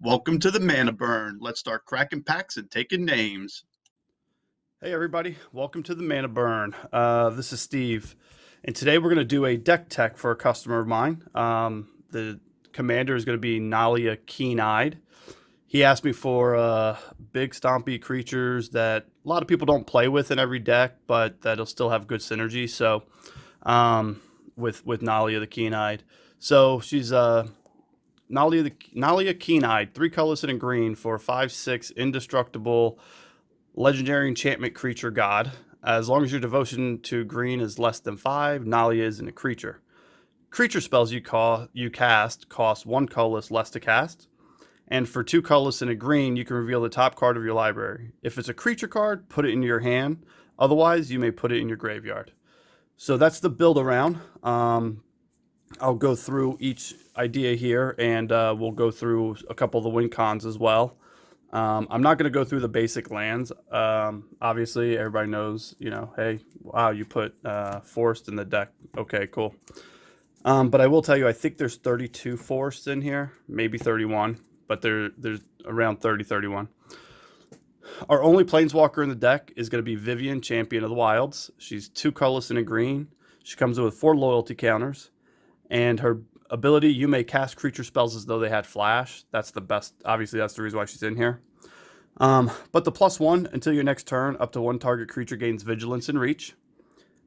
Welcome to the Mana Burn. Let's start cracking packs and taking names. Hey everybody, welcome to the Mana Burn. This is Steve, and today we're going to do a deck tech for a customer of mine. The commander is going to be Nylea Keen-Eyed. He asked me for big stompy creatures that a lot of people don't play with in every deck, but that'll still have good synergy. So with Nylea the Keen-Eyed. So she's Nylea Keen-Eyed, 3 colors and a green for 5/6 indestructible legendary enchantment creature god. As long as your devotion to green is less than 5, Nylea isn't a creature. Creature spells you cast cost 1 colorless less to cast. And for 2 colorless and a green, you can reveal the top card of your library. If it's a creature card, put it into your hand. Otherwise, you may put it in your graveyard. So that's the build around. I'll go through each idea here, and we'll go through a couple of the win cons as well. I'm not going to go through the basic lands. Obviously, everybody knows, hey, wow, you put forest in the deck. Okay, cool. But I will tell you, I think there's 32 forests in here, maybe 31, but there's around 30, 31. Our only planeswalker in the deck is going to be Vivien, Champion of the Wilds. She's 2 colorless and a green. She comes with 4 loyalty counters, and her ability, you may cast creature spells as though they had flash. That's the best. Obviously, that's the reason why she's in here. But the +1 until your next turn, up to 1 target creature gains vigilance and reach.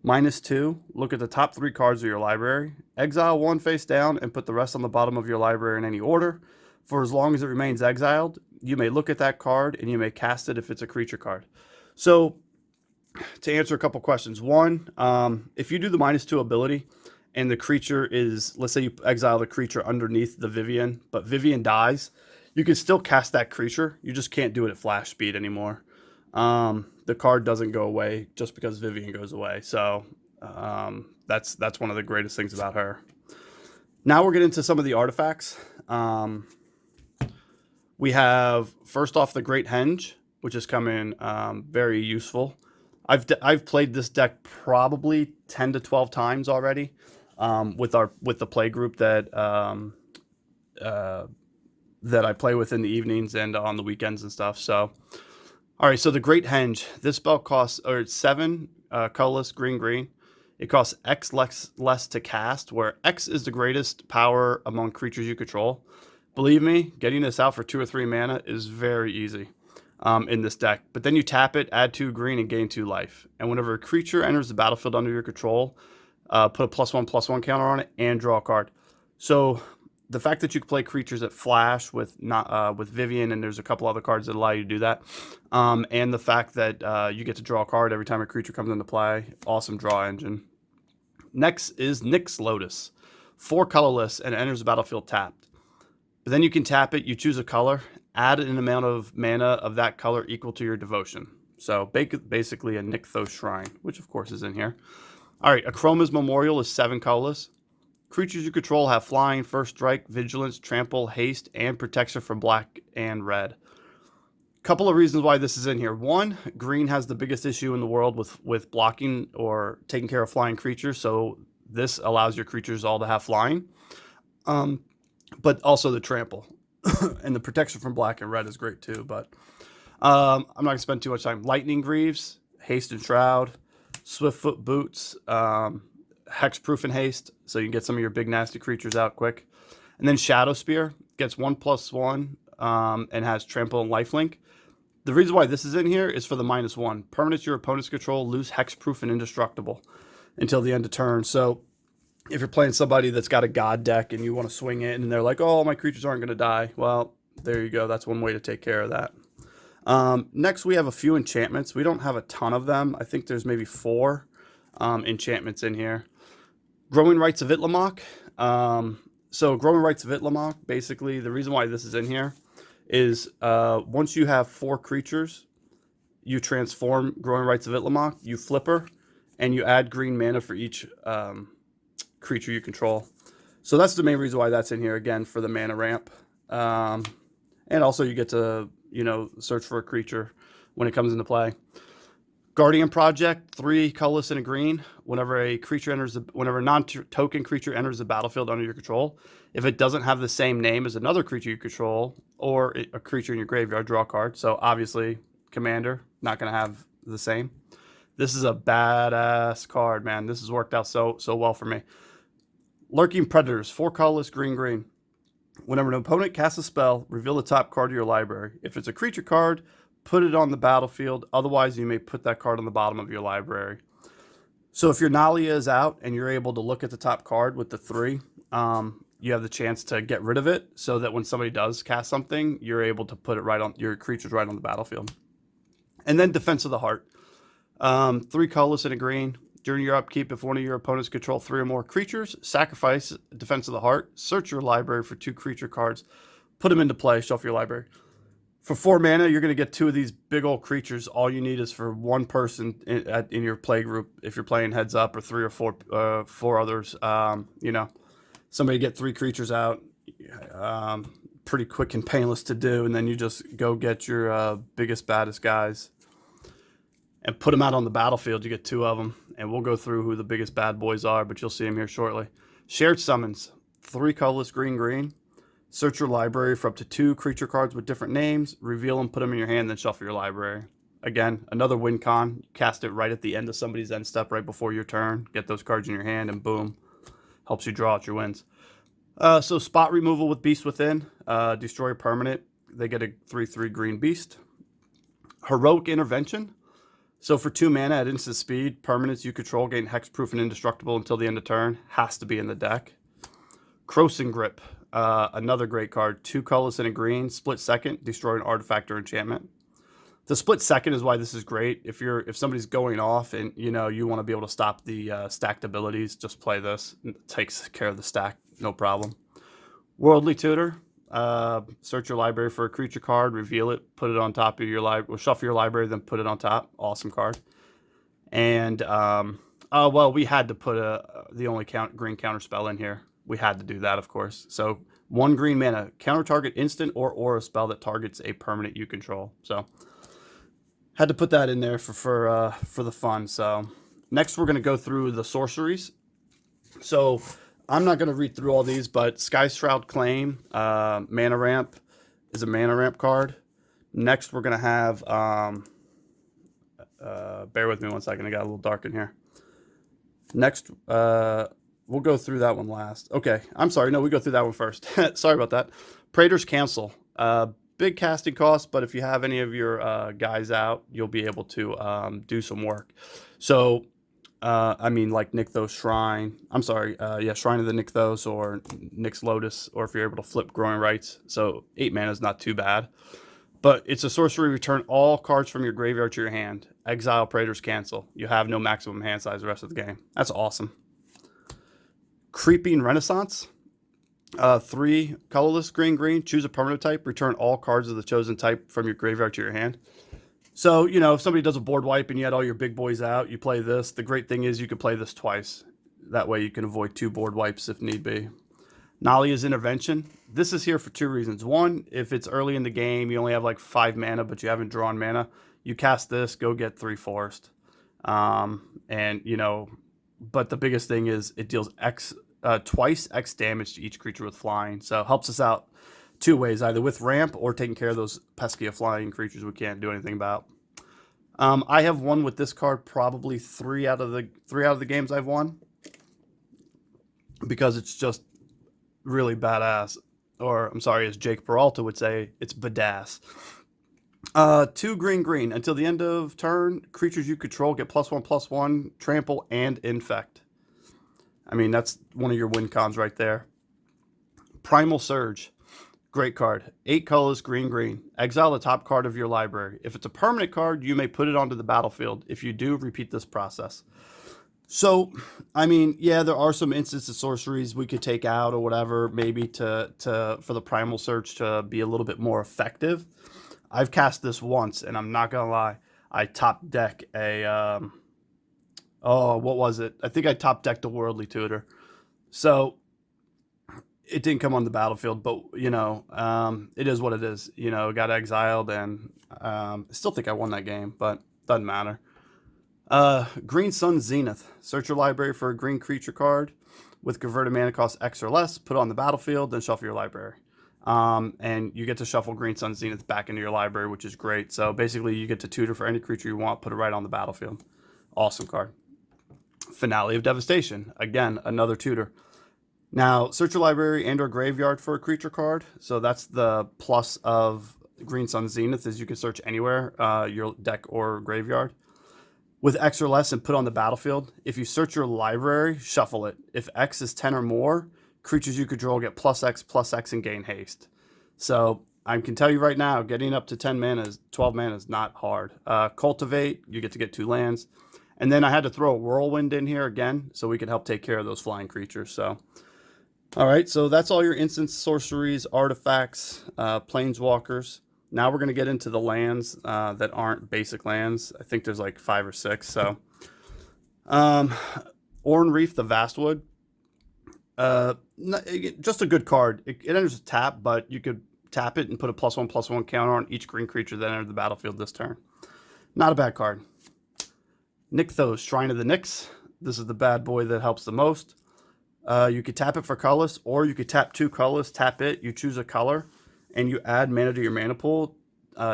-2, look at the top 3 cards of your library. Exile 1 face down and put the rest on the bottom of your library in any order. For as long as it remains exiled, you may look at that card and you may cast it if it's a creature card. So to answer a couple questions. One, if you do the -2 ability, and the creature is, let's say you exile the creature underneath the Vivien, but Vivien dies, you can still cast that creature. You just can't do it at flash speed anymore. The card doesn't go away just because Vivien goes away. So that's one of the greatest things about her. Now we're getting into some of the artifacts. We have, first off, the Great Henge, which is coming very useful. I've played this deck probably 10 to 12 times already. With the play group that I play with in the evenings and on the weekends and stuff. So, all right. So the Great Henge, this spell costs, or it's 7 colorless green. It costs X less to cast, where X is the greatest power among creatures you control. Believe me, getting this out for 2 or 3 mana is very easy in this deck. But then you tap it, add 2 green, and gain 2 life. And whenever a creature enters the battlefield under your control, put a +1/+1 counter on it and draw a card. So the fact that you can play creatures at flash with Vivien, and there's a couple other cards that allow you to do that, and the fact that you get to draw a card every time a creature comes into play, awesome draw engine. Next is Nyx Lotus, 4 colorless and enters the battlefield tapped. But then you can tap it, you choose a color, add an amount of mana of that color equal to your devotion. So basically a Nykthos Shrine, which of course is in here. All right, Akroma's Memorial is 7 colorless. Creatures you control have flying, first strike, vigilance, trample, haste, and protection from black and red. Couple of reasons why this is in here. One, green has the biggest issue in the world with blocking or taking care of flying creatures, so this allows your creatures all to have flying. But also the trample. And the protection from black and red is great too, but I'm not going to spend too much time. Lightning Greaves, Haste and Shroud, Swiftfoot Boots, Hexproof and Haste, so you can get some of your big nasty creatures out quick. And then Shadow Spear gets 1/1 and has Trample and Lifelink. The reason why this is in here is for the -1. Permanents your opponent's control lose Hexproof and Indestructible until the end of turn. So if you're playing somebody that's got a God deck and you want to swing it and they're like, oh, my creatures aren't going to die, well, there you go. That's one way to take care of that. Next, we have a few enchantments. We don't have a ton of them. I think there's maybe 4 enchantments in here. Growing Rights of Itlimoc. So Growing Rights of Itlimoc, basically, the reason why this is in here is once you have 4 creatures, you transform Growing Rights of Itlimoc, you flip her, and you add green mana for each creature you control. So that's the main reason why that's in here, again, for the mana ramp. And also you get to search for a creature when it comes into play. Guardian Project, 3 colorless and a green. Whenever a non-token creature enters the battlefield under your control, If it doesn't have the same name as another creature you control or a creature in your graveyard, draw a card. So obviously, Commander, not going to have the same. This is a badass card, man. This has worked out so well for me. Lurking Predators, 4 colorless, green, green. Whenever an opponent casts a spell, reveal the top card of your library. If it's a creature card, put it on the battlefield. Otherwise, you may put that card on the bottom of your library. So if your Nylea is out and you're able to look at the top card with the 3, you have the chance to get rid of it so that when somebody does cast something, you're able to put it right on your creatures right on the battlefield. And then Defense of the Heart. 3 colorless and a green. During your upkeep, if one of your opponents control 3 or more creatures, sacrifice Defense of the Heart, search your library for 2 creature cards, put them into play, shuffle your library. For 4 mana, you're going to get 2 of these big old creatures. All you need is for 1 person in your play group, if you're playing heads up, or 3 or 4 others. You know, somebody get 3 creatures out, pretty quick and painless to do, and then you just go get your biggest, baddest guys and put them out on the battlefield. You get 2 of them, and we'll go through who the biggest bad boys are, but you'll see them here shortly. Shared Summons, 3 colorless, green, green. Search your library for up to 2 creature cards with different names, reveal them, put them in your hand, then shuffle your library. Again, another win con. Cast it right at the end of somebody's end step, right before your turn. Get those cards in your hand, and boom, helps you draw out your wins. So spot removal with Beast Within. Destroy a permanent. They get a 3/3 green beast. Heroic Intervention. So for 2 mana at instant speed, permanents you control gain hexproof and indestructible until the end of turn. Has to be in the deck. Crossing Grip. Another great card. 2 colorless and a green. Split second. Destroy an artifact or enchantment. The split second is why this is great. If somebody's going off and you want to be able to stop the stacked abilities, just play this. It takes care of the stack, no problem. Worldly Tutor. Search your library for a creature card, reveal it, put it on top of your library, shuffle your library, then put it on top. Awesome card. And well, we had to put the only green counter spell in here. We had to do that, of course. So 1 green mana, counter target instant or aura spell that targets a permanent you control. So had to put that in there for the fun. So next we're going to go through the sorceries. So I'm not going to read through all these, but Sky Shroud Claim, Mana Ramp is a Mana Ramp card. Next we're going to have, bear with me one second, it got a little dark in here. Next, we'll go through that one last. Okay, I'm sorry, no, we go through that one first. Sorry about that. Praetor's Cancel. Big casting cost, but if you have any of your guys out, you'll be able to do some work. So, I mean, like Nykthos Shrine. I'm sorry, yeah, Shrine of the Nykthos or Nyx Lotus, or if you're able to flip Growing Rights. So 8 mana is not too bad. But it's a sorcery. Return all cards from your graveyard to your hand. Exile Praetor's Cancel. You have no maximum hand size the rest of the game. That's awesome. Creeping Renaissance. 3 colorless, green, green. Choose a permanent type. Return all cards of the chosen type from your graveyard to your hand. So, if somebody does a board wipe and you had all your big boys out, you play this. The great thing is you can play this twice. That way you can avoid 2 board wipes if need be. Nylea's Intervention. This is here for 2 reasons. One, if it's early in the game, you only have like 5 mana, but you haven't drawn mana, you cast this, go get 3 forest. But the biggest thing is it deals twice X damage to each creature with flying. So it helps us out 2 ways, either with ramp or taking care of those pesky flying creatures we can't do anything about. I have won with this card probably 3 out of the games I've won, because it's just really badass. Or, I'm sorry, as Jake Peralta would say, it's badass. 2 green, green. Until the end of turn, creatures you control get +1/+1, trample, and infect. I mean, that's one of your win cons right there. Primal Surge. Great card. 8 colors, green, green. Exile the top card of your library. If it's a permanent card, you may put it onto the battlefield. If you do, repeat this process. So, I mean, yeah, there are some instances of sorceries we could take out or whatever, maybe for the Primal Surge to be a little bit more effective. I've cast this once, and I'm not gonna lie, I top deck a what was it? I think I top decked a Worldly Tutor. So it didn't come on the battlefield, but it is what it is. Got exiled, and I still think I won that game, but doesn't matter. Green Sun Zenith. Search your library for a green creature card with converted mana cost X or less, put it on the battlefield, then shuffle your library. And you get to shuffle Green Sun Zenith back into your library, which is great. So basically, you get to tutor for any creature you want, put it right on the battlefield. Awesome card. Finale of Devastation. Again, another tutor. Now, search your library and or graveyard for a creature card. So that's the plus of Green Sun Zenith, is you can search anywhere, your deck or graveyard, with X or less and put on the battlefield. If you search your library, shuffle it. If X is 10 or more, creatures you control get +X and gain haste. So I can tell you right now, getting up to 12 mana is not hard. Cultivate, you get to get 2 lands. And then I had to throw a Whirlwind in here again, so we could help take care of those flying creatures. So, all right, so that's all your instants, sorceries, artifacts, planeswalkers. Now we're going to get into the lands that aren't basic lands. I think there's like 5 or 6. So, Oran Reef, the Vastwood. Just a good card. It enters a tap, but you could tap it and put a +1/+1 counter on each green creature that entered the battlefield this turn. Not a bad card. Nykthos, Shrine of the Nyx. This is the bad boy that helps the most. You could tap it for colorless, or you could tap 2 colorless, tap it, you choose a color, and you add mana to your mana pool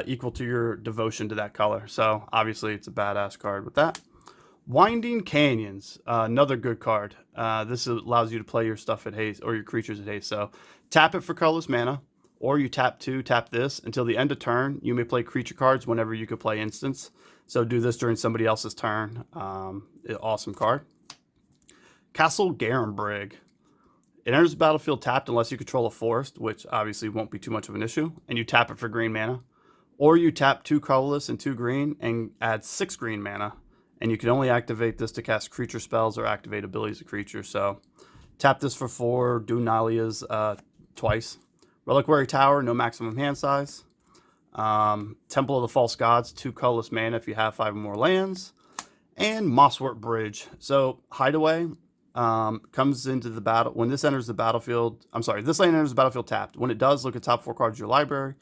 equal to your devotion to that color. So obviously it's a badass card with that. Winding Canyons, another good card. This allows you to play your stuff at haste, or your creatures at haste. So tap it for colorless mana, or you tap 2, tap this. Until the end of turn, you may play creature cards whenever you could play instants. So do this during somebody else's turn. Awesome card. Castle Garenbrig. It enters the battlefield tapped unless you control a forest, which obviously won't be too much of an issue. And you tap it for green mana. Or you tap 2 colorless and 2 green and add 6 green mana. And you can only activate this to cast creature spells or activate abilities of creatures. So tap this for 4, do Nylea's twice. Reliquary Tower, no maximum hand size. Temple of the False Gods, 2 colorless mana if you have 5 or more lands. And Mosswort Bridge. So Hideaway comes into the battle. When this enters the battlefield, this land enters the battlefield tapped. When it does, look at top 4 cards of your library.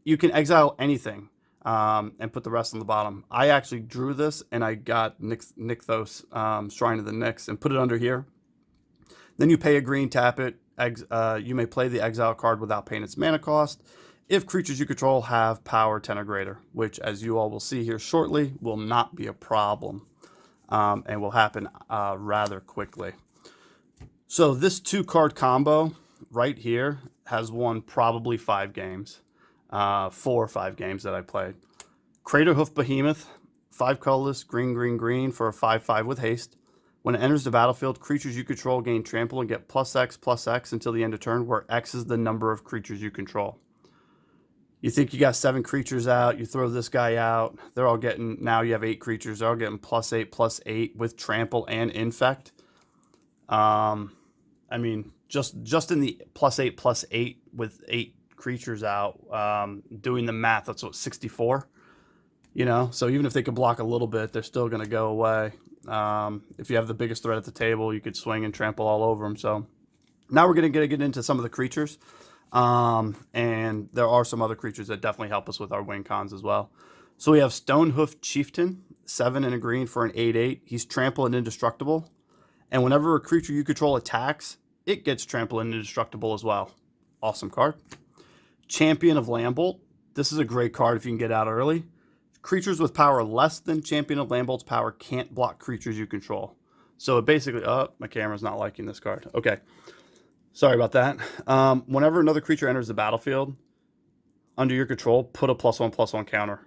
You can exile anything and put the rest on the bottom. I actually drew this, and I got Nykthos, Shrine of the Nyx, and put it under here. Then you pay a green, tap it. You may play the exile card without paying its mana cost if creatures you control have power 10 or greater, which, as you all will see here shortly, will not be a problem and will happen rather quickly. So this 2-card combo right here has won probably 5 games, 4 or 5 games that I played. Craterhoof Behemoth, 5 colorless, green, green, green for a 5/5 with haste. When it enters the battlefield, creatures you control gain trample and get +X until the end of turn, where X is the number of creatures you control. You think you got 7 creatures out, you throw this guy out, they're all getting, now you have 8 creatures, they're all getting +8/+8 with trample and infect. I mean, just in the +8/+8 with 8 creatures out, doing the math, that's what, 64? You know, so even if they could block a little bit, they're still going to go away. If you have the biggest threat at the table, you could swing and trample all over them. So now we're going to get into some of the creatures. And there are some other creatures that definitely help us with our win cons as well. So we have Stonehoof Chieftain, 7 and a green for an 8/8. He's trample and indestructible. And whenever a creature you control attacks, it gets trample and indestructible as well. Awesome card. Champion of Lambolt. This is a great card if you can get out early. Creatures with power less than Champion of Lambolt's power can't block creatures you control. So it basically, my camera's not liking this card. Okay. Sorry about that. Whenever another creature enters the battlefield under your control, put a +1/+1 counter.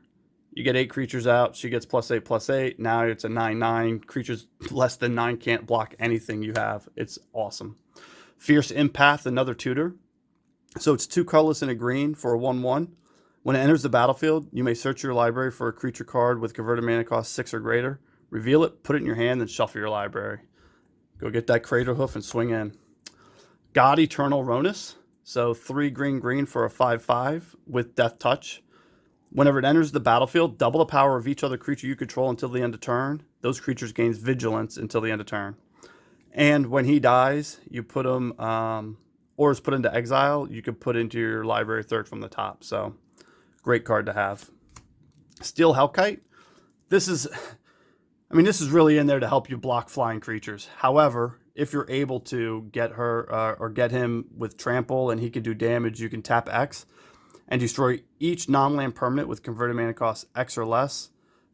You get 8 creatures out. She gets +8/+8. Now it's a 9/9. Creatures less than 9 can't block anything you have. It's awesome. Fierce Empath, another tutor. So it's 2 colorless and a green for a 1/1. When it enters the battlefield, you may search your library for a creature card with converted mana cost 6 or greater. Reveal it, put it in your hand, then shuffle your library. Go get that Craterhoof and swing in. God Eternal Ronus. So 3 green, green for a 5/5 with Death Touch. Whenever it enters the battlefield, double the power of each other creature you control until the end of turn. Those creatures gains vigilance until the end of turn. And when he dies, you put him, or is put into exile, you could put into your library 3rd from the top. So great card to have. Steel Hellkite. This is really in there to help you block flying creatures. However, if you're able to get her or get him with trample and he can do damage, you can tap X and destroy each non-land permanent with converted mana cost X or less,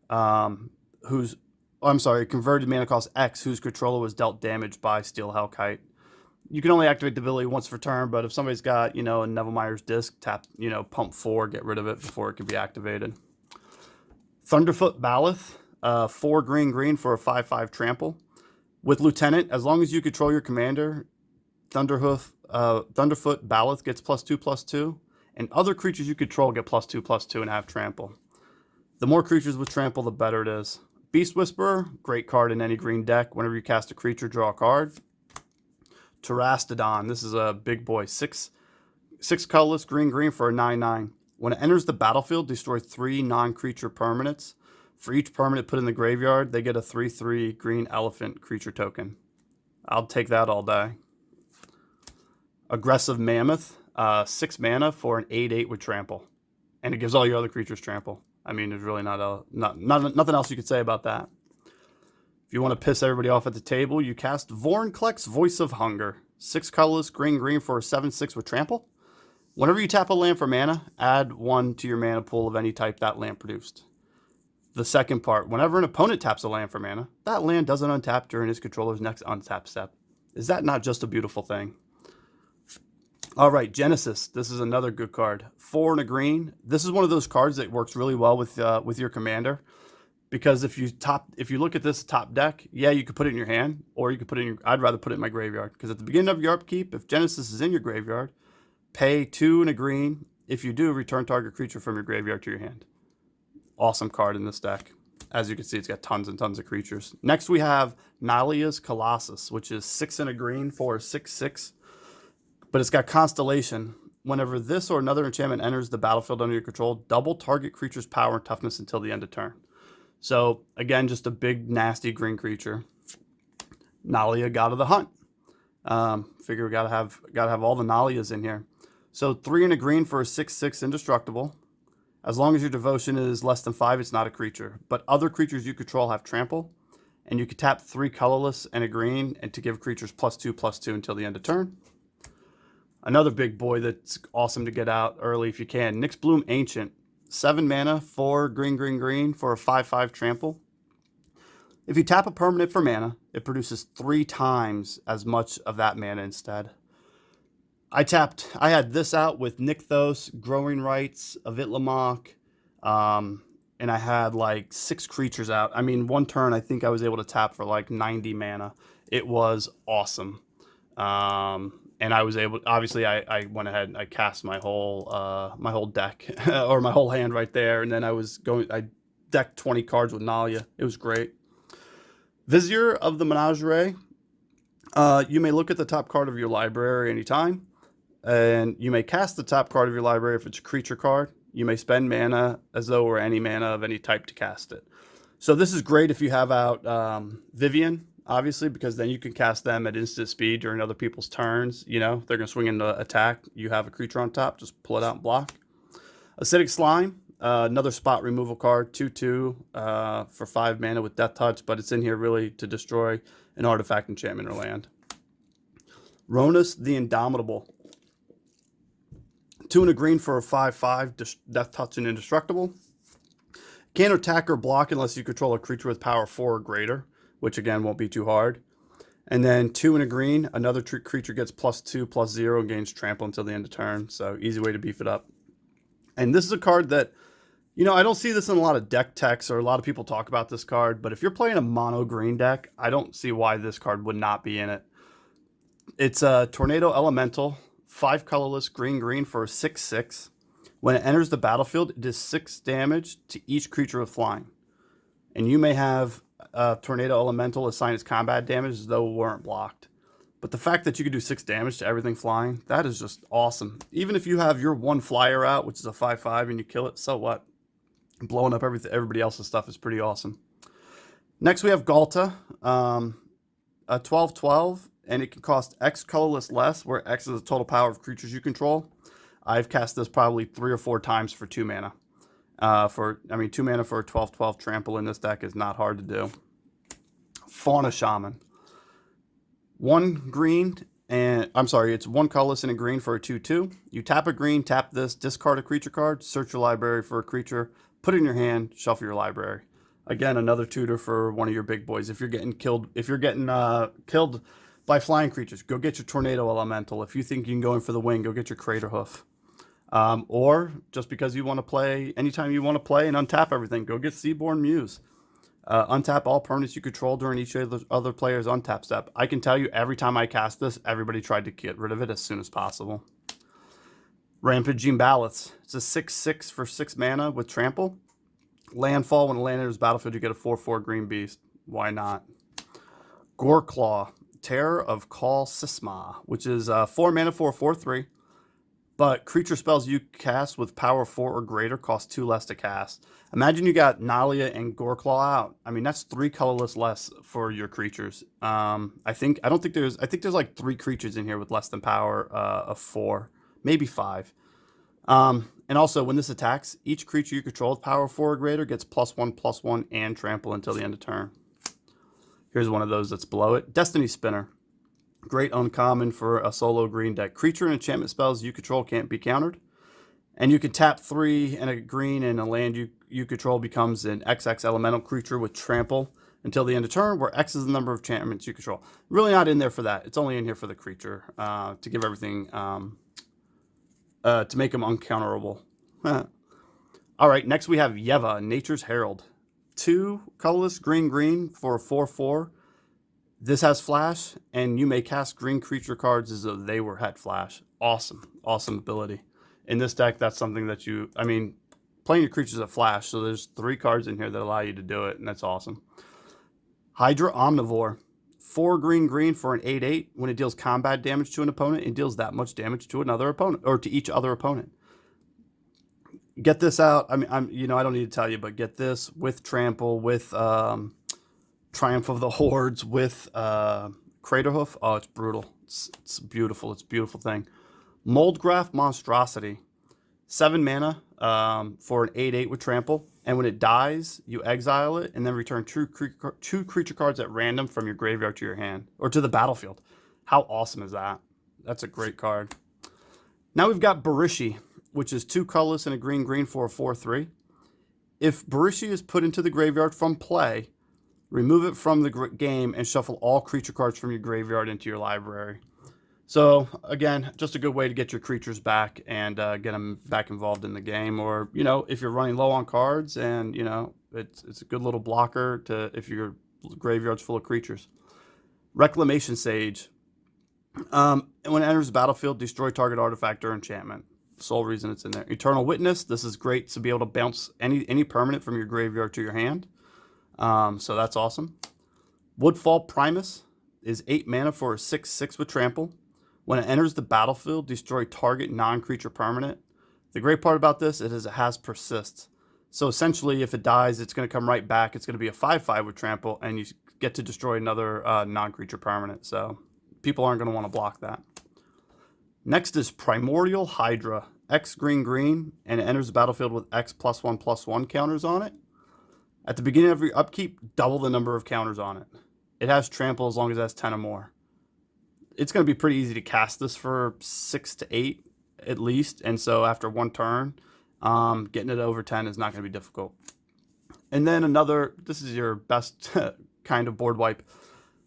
converted mana cost X, whose controller was dealt damage by Steel Hellkite. You can only activate the ability once per turn, but if somebody's got, a Neville Myers Disc, tap, pump 4, get rid of it before it can be activated. Thunderfoot Baloth, 4 green for a 5/5 trample. With Lieutenant, as long as you control your commander, Thunderfoot Baloth gets +2/+2, and other creatures you control get +2/+2 and have trample. The more creatures with trample, the better it is. Beast Whisperer, great card in any green deck. Whenever you cast a creature, draw a card. Terastodon, this is a big boy. 6 colorless, green for a 9/9. When it enters the battlefield, destroy 3 non-creature permanents. For each permanent put in the graveyard, they get a 3/3 green elephant creature token. I'll take that all day. Aggressive Mammoth, 6 mana for an 8/8 with trample. And it gives all your other creatures trample. I mean, there's really nothing else you could say about that. If you want to piss everybody off at the table, you cast Vorinclex Voice of Hunger. 6 colorless, green for a 7/6 with trample. Whenever you tap a land for mana, add 1 to your mana pool of any type that land produced. The second part, whenever an opponent taps a land for mana, that land doesn't untap during his controller's next untap step. Is that not just a beautiful thing? All right, Genesis. This is another good card. 4 and a green. This is one of those cards that works really well with your commander, because if you look at this top deck, yeah, you could put it in your hand, or you could put it in your. I'd rather put it in my graveyard, because at the beginning of your upkeep, if Genesis is in your graveyard, pay 2 and a green. If you do, return target creature from your graveyard to your hand. Awesome card in this deck. As you can see, it's got tons and tons of creatures. Next, we have Nylea's Colossus, which is 6 and a green for a 6/6. But it's got Constellation. Whenever this or another enchantment enters the battlefield under your control, double target creature's power and toughness until the end of turn. So, again, just a big, nasty green creature. Nylea, God of the Hunt. Figure we gotta have all the Nyleas in here. So 3 and a green for a 6/6 indestructible. As long as your devotion is less than 5, it's not a creature. But other creatures you control have trample, and you can tap 3 colorless and a green, and to give creatures +2/+2 until the end of turn. Another big boy that's awesome to get out early if you can. Nyxbloom Ancient, 7 mana, 4 green for a 5/5 trample. If you tap a permanent for mana, it produces 3 times as much of that mana instead. I had this out with Nykthos, Growing Rights, Avitlamok, and I had like 6 creatures out. I mean, one turn I think I was able to tap for like 90 mana. It was awesome. And I was able, obviously I went ahead and I cast my whole deck or my whole hand right there. And then I decked 20 cards with Nylea. It was great. Vizier of the Menagerie. You may look at the top card of your library anytime, and you may cast the top card of your library if it's a creature card. You may spend mana as though it were any mana of any type to cast it. So this is great if you have out Vivian, obviously, because then you can cast them at instant speed during other people's turns. They're going to swing into attack. You have a creature on top, just pull it out and block. Acidic Slime, another spot removal card, 2/2 for 5 mana with Death Touch, but it's in here really to destroy an artifact, enchantment, or land. Ronus the Indomitable, 2 and a green for a 5/5, Death Touch and Indestructible. Can't attack or block unless you control a creature with power 4 or greater, which again won't be too hard. And then 2 and a green, another creature gets +2/+0 and gains trample until the end of turn. So easy way to beef it up. And this is a card that, I don't see this in a lot of deck techs, or a lot of people talk about this card, but if you're playing a mono green deck, I don't see why this card would not be in it. It's a Tornado Elemental, 5 colorless, green for a 6/6. When it enters the battlefield, it does 6 damage to each creature with flying. And you may have Tornado Elemental assign its combat damage as though it weren't blocked. But the fact that you can do 6 damage to everything flying, that is just awesome. Even if you have your one flyer out, which is a 5/5, and you kill it, so what? Blowing up everybody else's stuff is pretty awesome. Next we have Galta, a 12/12, and it can cost X colorless less, where X is the total power of creatures you control. I've cast this probably 3 or 4 times for 2 mana. 2 mana for a 12/12 trample in this deck is not hard to do. Fauna Shaman. 1 green, and I'm sorry, it's 1 colorless and a green for a 2/2. You tap a green, tap this, discard a creature card, search your library for a creature, put it in your hand, shuffle your library. Again, another tutor for one of your big boys. If you're getting killed, killed by flying creatures, go get your Tornado Elemental. If you think you can go in for the wing, go get your Crater Hoof. Or just because you want to play, anytime you want to play and untap everything, go get Seaborn Muse. Untap all permanents you control during each of the other player's untap step. I can tell you, every time I cast this, everybody tried to get rid of it as soon as possible. Rampaging Ballots. It's a 6/6 for 6 mana with trample. Landfall, when a land enters battlefield, you get a 4/4 green beast. Why not? Goreclaw. Terror of Call Sisma, which is 4 mana for a 4/3. But creature spells you cast with power 4 or greater cost 2 less to cast. Imagine you got Nylea and Goreclaw out. I mean, that's 3 colorless less for your creatures. I think there's like 3 creatures in here with less than power of 4, maybe 5. And also, when this attacks, each creature you control with power 4 or greater gets +1/+1 and trample until the end of turn. Here's one of those that's below it. Destiny Spinner. Great uncommon for a solo green deck. Creature and enchantment spells you control can't be countered. And you can tap 3 and a green, and a land you control becomes an XX elemental creature with trample until the end of turn, where X is the number of enchantments you control. Really not in there for that. It's only in here for the creature, to give everything, to make them uncounterable. All right, next we have Yeva, Nature's Herald. 2 colorless green for a 4/4. This has flash, and you may cast green creature cards as though they were het flash. Awesome ability. In this deck, that's something that playing your creatures at flash, so there's 3 cards in here that allow you to do it, and that's awesome. Hydra Omnivore. 4 green for an 8/8. When it deals combat damage to an opponent, it deals that much damage to another opponent, or to each other opponent. Get this out. I don't need to tell you, but get this with trample, with Triumph of the Hordes, with Crater Hoof. Oh, it's brutal. It's beautiful. It's a beautiful thing. Moldgraph Monstrosity. 7 mana for an 8/8 with trample. And when it dies, you exile it and then return 2 creature cards at random from your graveyard to your hand, or to the battlefield. How awesome is that? That's a great card. Now we've got Barishi, which is 2 colorless and a green for a 4/3. If Barishi is put into the graveyard from play, remove it from the game and shuffle all creature cards from your graveyard into your library. So again, just a good way to get your creatures back and get them back involved in the game. Or, if you're running low on cards, and it's a good little blocker if your graveyard's full of creatures. Reclamation Sage. And when it enters the battlefield, destroy target artifact or enchantment. Sole reason it's in there. Eternal Witness. This is great to be able to bounce any permanent from your graveyard to your hand. So that's awesome. Woodfall Primus is 8 mana for a 6/6 with trample. When it enters the battlefield, destroy target non-creature permanent. The great part about this is it has persist. So essentially, if it dies, it's going to come right back. It's going to be a 5/5 with trample, and you get to destroy another non-creature permanent. So people aren't going to want to block that. Next is Primordial Hydra. X green, and it enters the battlefield with X +1/+1 counters on it. At the beginning of your upkeep, double the number of counters on it. It has trample as long as it has 10 or more. It's going to be pretty easy to cast this for 6 to 8 at least, and so after 1 turn, getting it over 10 is not going to be difficult. And then this is your best kind of board wipe.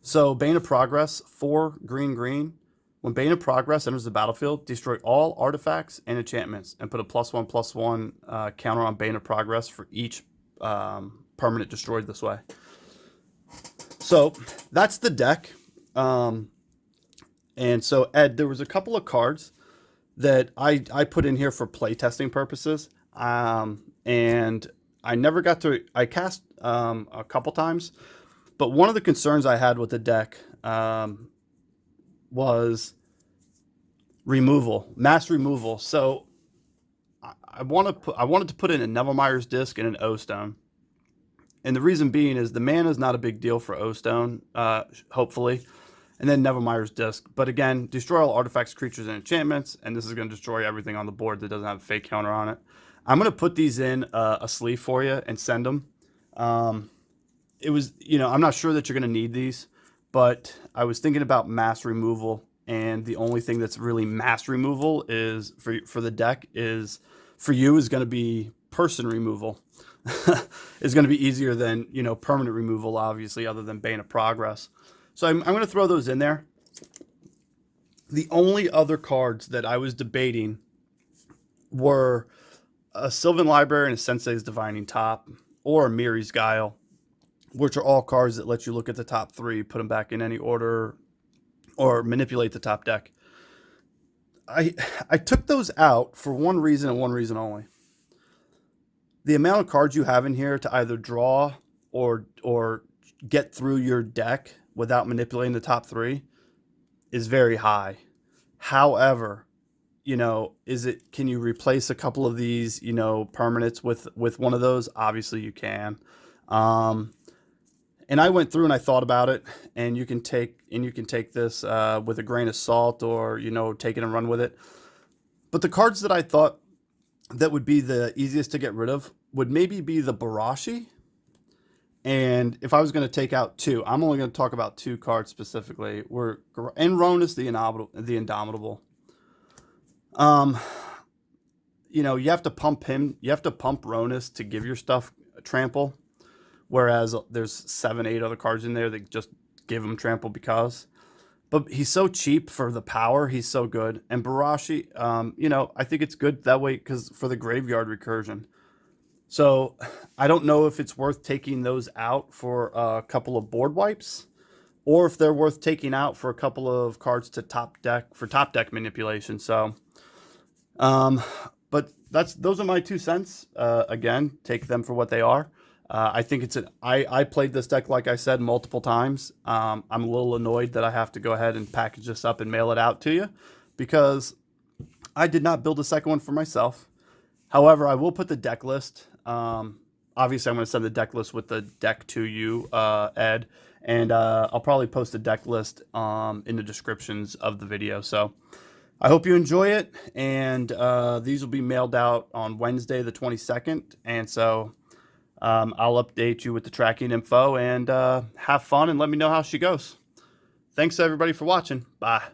So Bane of Progress, 4 green. When Bane of Progress enters the battlefield, destroy all artifacts and enchantments and put a +1/+1 counter on Bane of Progress for each permanent destroyed this way. So that's the deck. And so, Ed, there was a couple of cards that I put in here for playtesting purposes. And I never got to, I cast a couple times, but one of the concerns I had with the deck was mass removal. So I wanted to put in a Nevelmeyer's Disc and an O-Stone. And the reason being is the mana is not a big deal for O-Stone, hopefully. And then Nevelmeyer's Disc. But again, destroy all artifacts, creatures, and enchantments. And this is going to destroy everything on the board that doesn't have a fake counter on it. I'm going to put these in a sleeve for you and send them. I'm not sure that you're going to need these, but I was thinking about mass removal, and the only thing that's really mass removal is for the deck is for you is going to be person removal. Is going to be easier than permanent removal, obviously, other than Bane of Progress. So I'm going to throw those in there. The only other cards that I was debating were a Sylvan Library and a Sensei's Divining Top, or a Miri's Guile, which are all cards that let you look at the top 3, put them back in any order, or manipulate the top deck. I took those out for one reason and one reason only. The amount of cards you have in here to either draw or get through your deck without manipulating the top 3 is very high. However, can you replace a couple of these, permanents with one of those? Obviously you can. And I went through and I thought about it, and you can take this with a grain of salt, or take it and run with it. But the cards that I thought that would be the easiest to get rid of would maybe be the Barashi. And if I was going to take out 2, I'm only going to talk about 2 cards specifically. And Ronus the Indomitable. You have to pump him. You have to pump Ronus to give your stuff a trample. Whereas there's 7, 8 other cards in there that just give him trample because. But he's so cheap for the power. He's so good. And Barashi, I think it's good that way because for the graveyard recursion. So I don't know if it's worth taking those out for a couple of board wipes, or if they're worth taking out for a couple of cards to top deck manipulation. So, but those are my 2 cents. Again, take them for what they are. I think I played this deck, like I said, multiple times. I'm a little annoyed that I have to go ahead and package this up and mail it out to you because I did not build a second one for myself. However, I will put the deck list. Obviously, I'm going to send the deck list with the deck to you, Ed, and I'll probably post the deck list in the descriptions of the video. So I hope you enjoy it, and these will be mailed out on Wednesday, the 22nd, and so I'll update you with the tracking info, and have fun and let me know how she goes. Thanks everybody for watching. Bye.